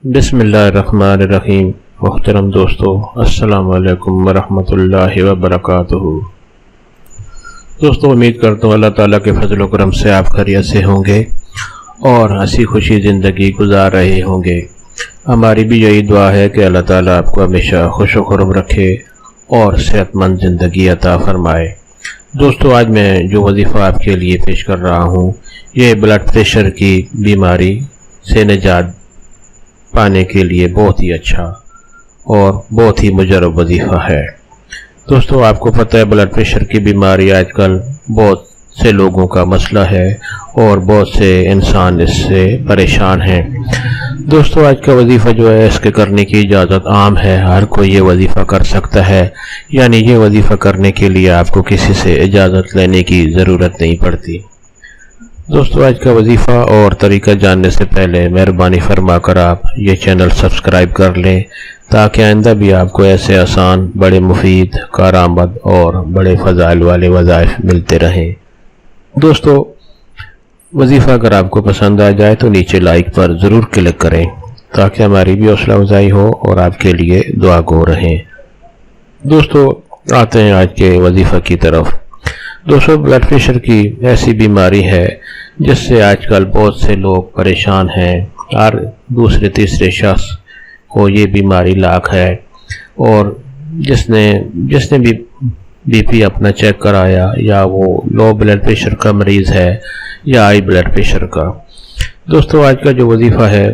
بسم اللہ الرحمن الرحیم۔ محترم دوستو، السلام علیکم ورحمۃ اللہ وبرکاتہ۔ دوستو، امید کرتا ہوں اللہ تعالیٰ کے فضل و کرم سے آپ خیریت سے ہوں گے اور ہنسی خوشی زندگی گزار رہے ہوں گے۔ ہماری بھی یہی دعا ہے کہ اللہ تعالیٰ آپ کو ہمیشہ خوش و خرم رکھے اور صحت مند زندگی عطا فرمائے۔ دوستو، آج میں جو وظیفہ آپ کے لیے پیش کر رہا ہوں، یہ بلڈ پریشر کی بیماری سے نجات پانے کے لیے بہت ہی اچھا اور بہت ہی مجرب وظیفہ ہے۔ دوستو، آپ کو پتہ ہے بلڈ پریشر کی بیماری آج کل بہت سے لوگوں کا مسئلہ ہے اور بہت سے انسان اس سے پریشان ہیں۔ دوستو، آج کا وظیفہ جو ہے اس کے کرنے کی اجازت عام ہے، ہر کوئی یہ وظیفہ کر سکتا ہے، یعنی یہ وظیفہ کرنے کے لیے آپ کو کسی سے اجازت لینے کی ضرورت نہیں پڑتی۔ دوستو، آج کا وظیفہ اور طریقہ جاننے سے پہلے مہربانی فرما کر آپ یہ چینل سبسکرائب کر لیں تاکہ آئندہ بھی آپ کو ایسے آسان، بڑے مفید، کارآمد اور بڑے فضائل والے وظائف ملتے رہیں۔ دوستو، وظیفہ اگر آپ کو پسند آ جائے تو نیچے لائک پر ضرور کلک کریں تاکہ ہماری بھی حوصلہ افزائی ہو اور آپ کے لیے دعا گو رہیں۔ دوستو، آتے ہیں آج کے وظیفہ کی طرف۔ دوستو، بلڈ پریشر کی ایسی بیماری ہے جس سے آج کل بہت سے لوگ پریشان ہیں۔ ہر دوسرے تیسرے شخص کو یہ بیماری لاحق ہے، اور جس نے بھی بی پی اپنا چیک کرایا، یا وہ لو بلڈ پریشر کا مریض ہے یا ہائی بلڈ پریشر کا۔ دوستو، آج کا جو وظیفہ ہے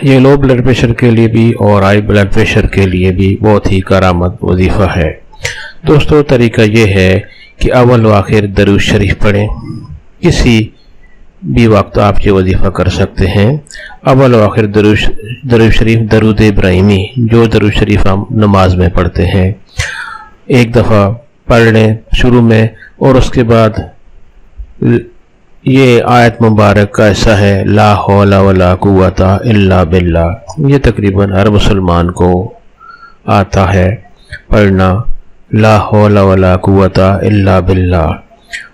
یہ لو بلڈ پریشر کے لیے بھی اور ہائی بلڈ پریشر کے لیے بھی بہت ہی کارآمد وظیفہ ہے۔ دوستو، طریقہ یہ ہے کہ اول و آخر درود شریف پڑھیں۔ کسی بھی وقت آپ یہ وظیفہ کر سکتے ہیں۔ اول و آخر درود شریف، درود ابراہیمی، جو درود شریف ہم نماز میں پڑھتے ہیں، ایک دفعہ پڑھ لیں شروع میں، اور اس کے بعد یہ آیت مبارک کا ایسا ہے، لا حول ولا قوت الا باللہ۔ یہ تقریباً ہر مسلمان کو آتا ہے پڑھنا، لا حول ولا قوت الا باللہ۔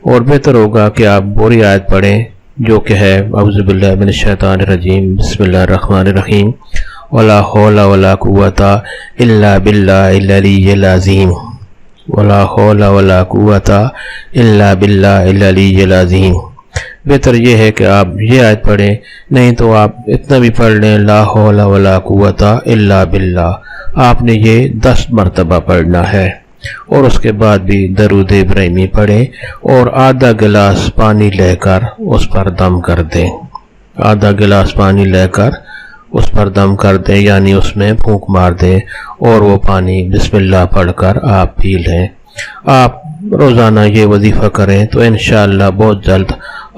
اور بہتر ہوگا کہ آپ پوری آیت پڑھیں جو کہ ہے، اعوذ باللہ من الشیطان الرجیم، بسم اللہ الرحمن الرحیم، ولا حول ولا قوت الا باللہ العلی العظیم، ولا حول ولا قوت الا باللہ العلی العظیم۔ بہتر یہ ہے کہ آپ یہ آیت پڑھیں، نہیں تو آپ اتنا بھی پڑھ لیں، لا حول ولا قوت الا باللہ۔ آپ نے یہ 10 مرتبہ پڑھنا ہے، اور اس کے بعد بھی درود ابراہیمی پڑھیں، اور آدھا گلاس پانی لے کر اس پر دم کر دیں۔ آدھا گلاس پانی لے کر اس پر دم کر دیں، یعنی اس میں پھونک مار دیں، اور وہ پانی بسم اللہ پڑھ کر آپ پی لیں۔ آپ روزانہ یہ وظیفہ کریں تو انشاءاللہ بہت جلد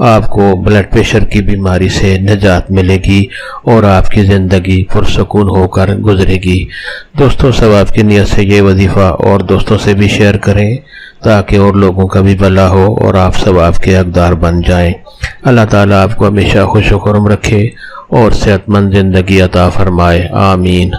آپ کو بلڈ پریشر کی بیماری سے نجات ملے گی اور آپ کی زندگی پرسکون ہو کر گزرے گی۔ دوستو، ثواب کی نیت سے یہ وظیفہ اور دوستوں سے بھی شیئر کریں تاکہ اور لوگوں کا بھی بھلا ہو اور آپ ثواب کے حقدار بن جائیں۔ اللہ تعالیٰ آپ کو ہمیشہ خوش و خرم رکھے اور صحت مند زندگی عطا فرمائے، آمین۔